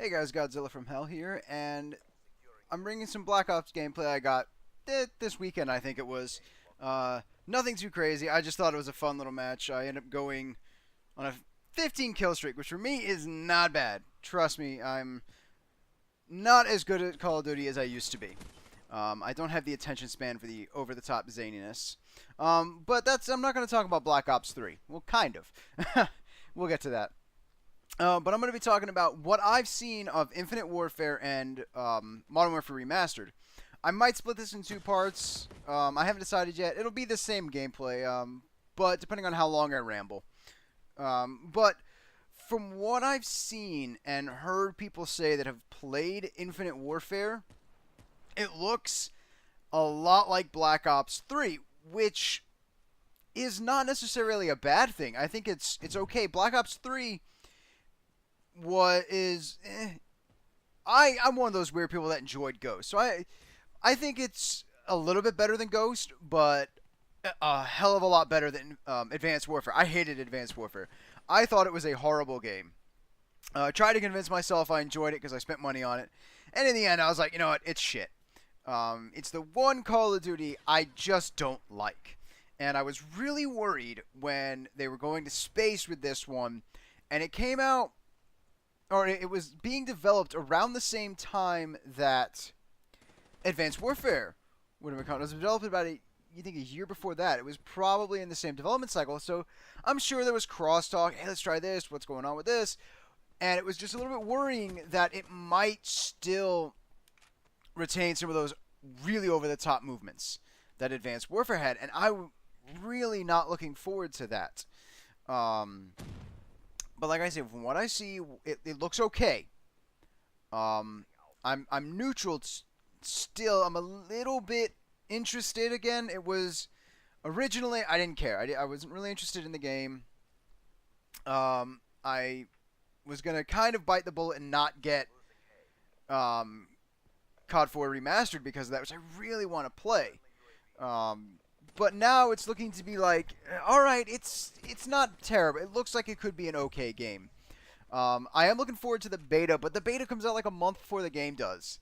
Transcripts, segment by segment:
Hey guys, Godzillafromhell here, and I'm bringing some Black Ops gameplay I got this weekend, I think it was. Nothing too crazy, I just thought it was a fun little match. I ended up going on a 15 kill streak, which for me is not bad. Trust me, I'm not as good at Call of Duty as I used to be. I don't have the attention span for the over-the-top zaniness. But I'm not going to talk about Black Ops 3. Well, kind of. We'll get to that. But I'm going to be talking about what I've seen of Infinite Warfare and Modern Warfare Remastered. I might split this in two parts. I haven't decided yet. It'll be the same gameplay, but depending on how long I ramble. But from what I've seen and heard people say that have played Infinite Warfare, it looks a lot like Black Ops 3, which is not necessarily a bad thing. I think it's okay. Black Ops 3 what is I'm one of those weird people that enjoyed Ghost. So I think it's a little bit better than Ghost, but a hell of a lot better than Advanced Warfare. I hated Advanced Warfare. I thought it was a horrible game. I tried to convince myself I enjoyed it because I spent money on it, and in the end I was like, you know what, it's shit. It's the one Call of Duty I just don't like, and I was really worried when they were going to space with this one, and it came out or it was being developed around the same time that Advanced Warfare would have come out. It was developed about you think a year before that. It was probably in the same development cycle, so I'm sure there was crosstalk. Hey, let's try this. What's going on with this? And it was just a little bit worrying that it might still retain some of those really over the top movements that Advanced Warfare had, and I'm really not looking forward to that. Um, but like I said, from what I see, it looks okay. I'm neutral still. I'm a little bit interested again. It was originally I didn't care. I wasn't really interested in the game. I was gonna kind of bite the bullet and not get um, COD 4 remastered because of that, which I really want to play. Um, but now it's looking to be like, all right, it's not terrible. It looks like it could be an okay game. I am looking forward to the beta, but the beta comes out like a month before the game does.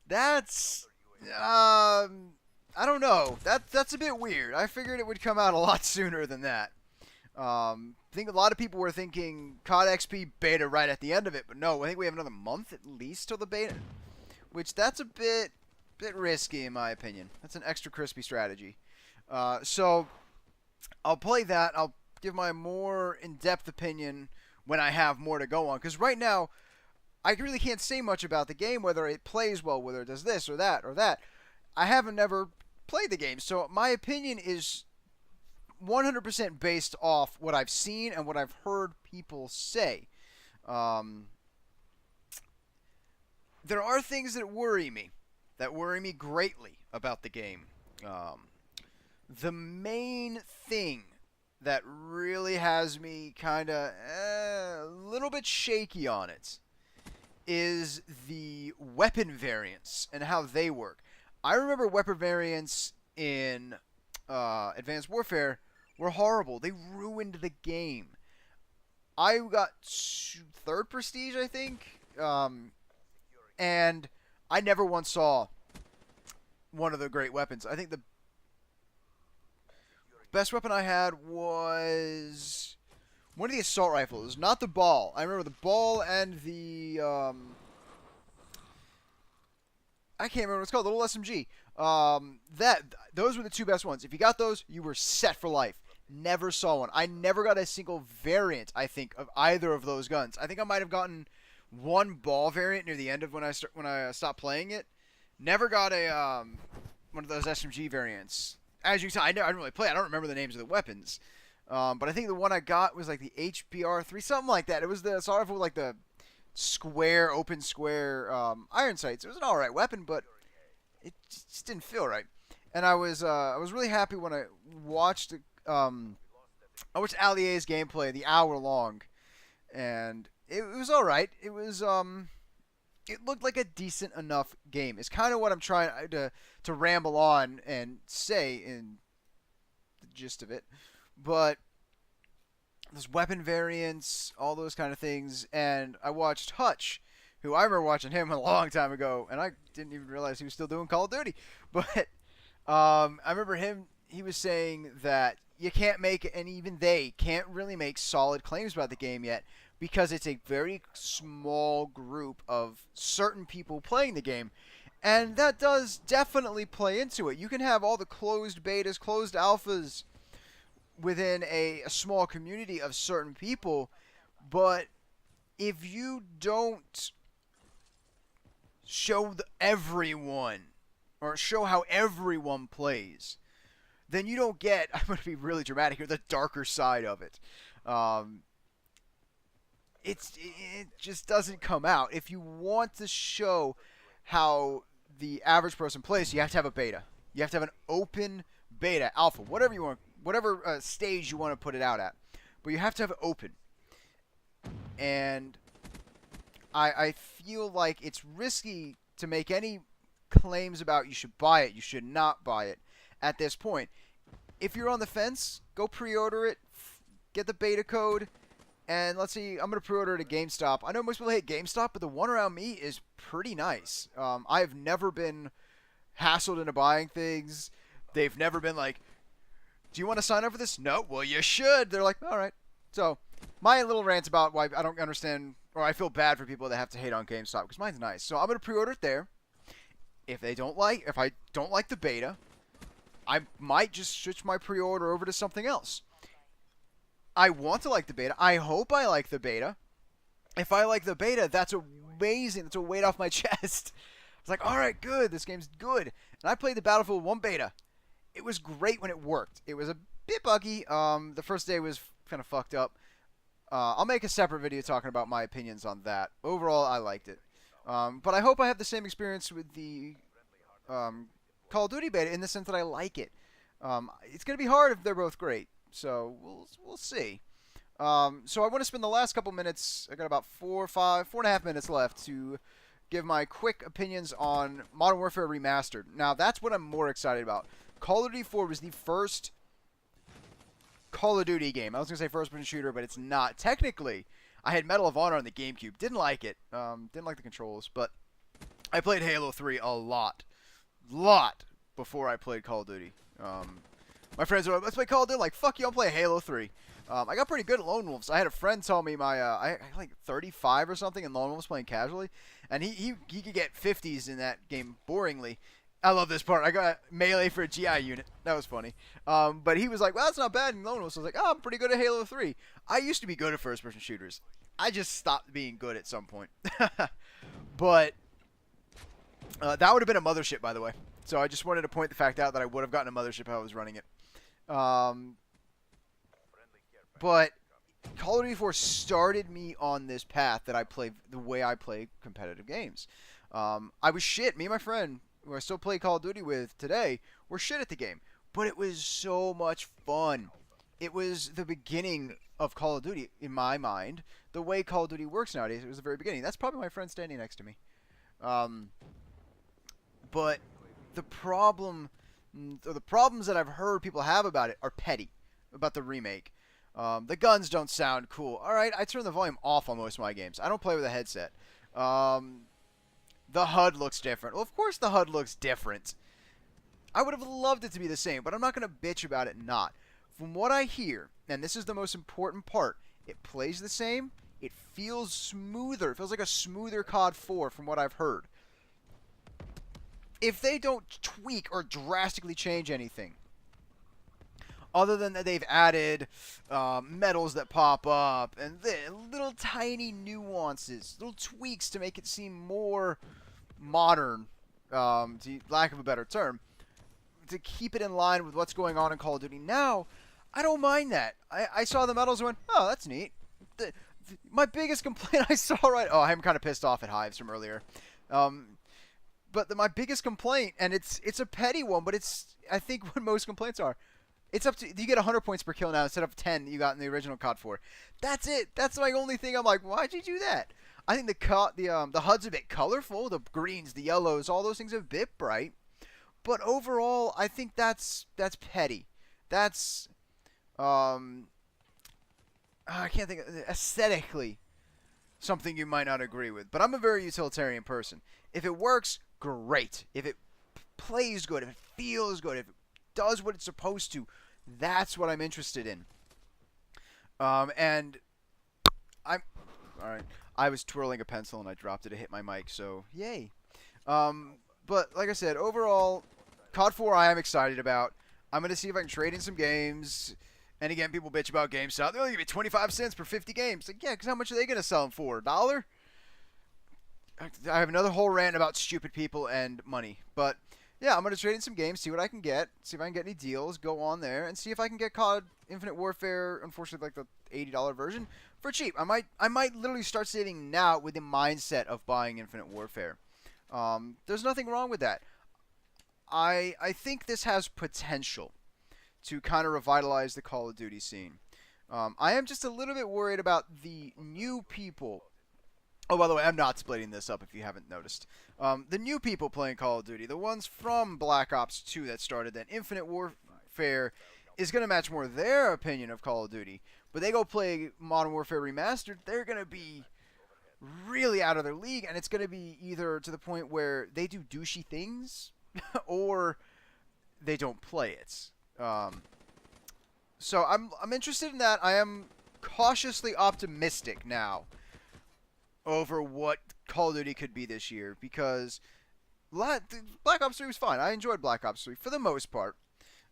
That's I don't know. That's a bit weird. I figured it would come out a lot sooner than that. I think a lot of people were thinking COD XP beta right at the end of it, but no, I think we have another month at least till the beta, which that's a bit risky in my opinion. That's an extra crispy strategy. So I'll play that. I'll give my more in-depth opinion when I have more to go on, because right now I really can't say much about the game, whether it plays well, whether it does this or that or that. I haven't never played the game, so my opinion is 100% based off what I've seen and what I've heard people say. Um, there are things that worry me greatly about the game. Um, the main thing that really has me kind of a little bit shaky on it is the weapon variants and how they work. I remember weapon variants in Advanced Warfare were horrible. They ruined the game. I got third prestige, I think, and I never once saw one of the great weapons. I think the best weapon I had was one of the assault rifles, not the ball. I remember the ball and the I can't remember what it's called, the little SMG. Those were the two best ones. If you got those, you were set for life. Never saw one. I never got a single variant, I think, of either of those guns. I think I might have gotten one ball variant near the end of when I stopped playing it. Never got a one of those SMG variants. As you can see, I didn't really play. I don't remember the names of the weapons. But I think the one I got was like the HBR3, something like that. It was the sort of like the open square iron sights. It was an alright weapon, but it just didn't feel right. And I was really happy when I watched I watched Allier's gameplay, the hour long, and it was alright. It looked like a decent enough game. It's kind of what I'm trying to ramble on and say in the gist of it. But there's weapon variants, all those kind of things, and I watched Hutch, who I remember watching him a long time ago, and I didn't even realize he was still doing Call of Duty. But I remember him. He was saying that you can't make, and even they can't really make solid claims about the game yet because it's a very small group of certain people playing the game. And that does definitely play into it. You can have all the closed betas, closed alphas within a small community of certain people, but if you don't show everyone or show how everyone plays, then you don't get, I'm going to be really dramatic here, the darker side of it. It just doesn't come out. If you want to show how the average person plays, you have to have a beta. You have to have an open beta, alpha, whatever you want, whatever stage you want to put it out at. But you have to have it open. And I feel like it's risky to make any claims about you should buy it, you should not buy it at this point. If you're on the fence, go pre-order it, get the beta code, and let's see, I'm going to pre-order it at GameStop. I know most people hate GameStop, but the one around me is pretty nice. I have never been hassled into buying things. They've never been like, do you want to sign up for this? No? Well, you should. They're like, all right. So, my little rant about why I don't understand, or I feel bad for people that have to hate on GameStop, because mine's nice. So, I'm going to pre-order it there. If I don't like the beta, I might just switch my pre-order over to something else. I want to like the beta. I hope I like the beta. If I like the beta, that's amazing. That's a weight off my chest. It's like, all right, good. This game's good. And I played the Battlefield 1 beta. It was great when it worked. It was a bit buggy. The first day was kind of fucked up. I'll make a separate video talking about my opinions on that. Overall, I liked it. But I hope I have the same experience with the Call of Duty beta in the sense that I like it. It's going to be hard if they're both great. So we'll see. So I want to spend the last couple minutes. I got about 4.5 minutes left to give my quick opinions on Modern Warfare Remastered. Now that's what I'm more excited about. Call of Duty 4 was the first Call of Duty game. I was gonna say first-person shooter, but it's not. Technically, I had Medal of Honor on the GameCube. Didn't like it. Didn't like the controls, but I played Halo 3 a lot before I played Call of Duty. My friends were like, let's play Call of Duty. Like, fuck you, I'll play Halo 3. I got pretty good at Lone Wolves. I had a friend tell me I like 35 or something in Lone Wolves playing casually, and he could get 50s in that game boringly. I love this part. I got melee for a GI unit. That was funny. But he was like, well, that's not bad in Lone Wolves. So I was like, oh, I'm pretty good at Halo 3. I used to be good at first-person shooters. I just stopped being good at some point. But that would have been a mothership, by the way. So I just wanted to point the fact out that I would have gotten a mothership how I was running it. But Call of Duty 4 started me on this path that I play the way I play competitive games. I was shit. Me and my friend, who I still play Call of Duty with today, were shit at the game. But it was so much fun. It was the beginning of Call of Duty, in my mind. The way Call of Duty works nowadays, it was the very beginning. That's probably my friend standing next to me. But the problems that I've heard people have about it are petty, about the remake. The guns don't sound cool. Alright, I turn the volume off on most of my games. I don't play with a headset. The HUD looks different. Well, of course the HUD looks different. I would have loved it to be the same, but I'm not going to bitch about it not. From what I hear, and this is the most important part, it plays the same. It feels smoother. It feels like a smoother COD 4 from what I've heard. If they don't tweak or drastically change anything, other than that they've added medals that pop up and little tiny nuances, little tweaks to make it seem more modern, to lack of a better term, to keep it in line with what's going on in Call of Duty now, I don't mind that. I saw the medals and went, oh, that's neat. My biggest complaint I saw I'm kind of pissed off at Hives from earlier. But my biggest complaint, and it's a petty one, but it's I think what most complaints are. It's up to you get 100 points per kill now instead of 10 you got in the original COD 4. That's it. That's my only thing. I'm like, why'd you do that? I think the HUD's a bit colorful. The greens, the yellows, all those things are a bit bright. But overall, I think that's petty. That's I can't think of aesthetically. something you might not agree with. But I'm a very utilitarian person. If it works, great. If it plays good, if it feels good, if it does what it's supposed to, that's what I'm interested in. And I'm all right. I was twirling a pencil and I dropped it to hit my mic, so yay. But like I said, overall, COD 4 I am excited about. I'm gonna see if I can trade in some games. And again, people bitch about GameStop. They only give you 25 cents per 50 games. Like, yeah, because how much are they gonna sell them for? $1? I have another whole rant about stupid people and money. But yeah, I'm gonna trade in some games, see what I can get, see if I can get any deals, go on there, and see if I can get COD Infinite Warfare, unfortunately like the $80 version, for cheap. I might literally start sitting now with the mindset of buying Infinite Warfare. There's nothing wrong with that. I think this has potential to kind of revitalize the Call of Duty scene. I am just a little bit worried about the new people. Oh, by the way, I'm not splitting this up if you haven't noticed. The new people playing Call of Duty, the ones from Black Ops 2 that started then, Infinite Warfare is going to match more their opinion of Call of Duty. But they go play Modern Warfare Remastered, they're going to be really out of their league, and it's going to be either to the point where they do douchey things or they don't play it. So I'm interested in that. I am cautiously optimistic now over what Call of Duty could be this year, because Black Ops 3 was fine. I enjoyed Black Ops 3 for the most part.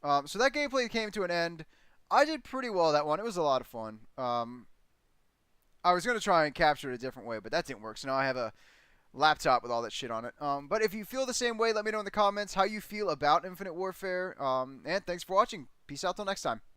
So that gameplay came to an end. I did pretty well that one. It was a lot of fun. I was going to try and capture it a different way, but that didn't work. So now I have a laptop with all that shit on it. But if you feel the same way, let me know in the comments how you feel about Infinite Warfare. And thanks for watching. Peace out till next time.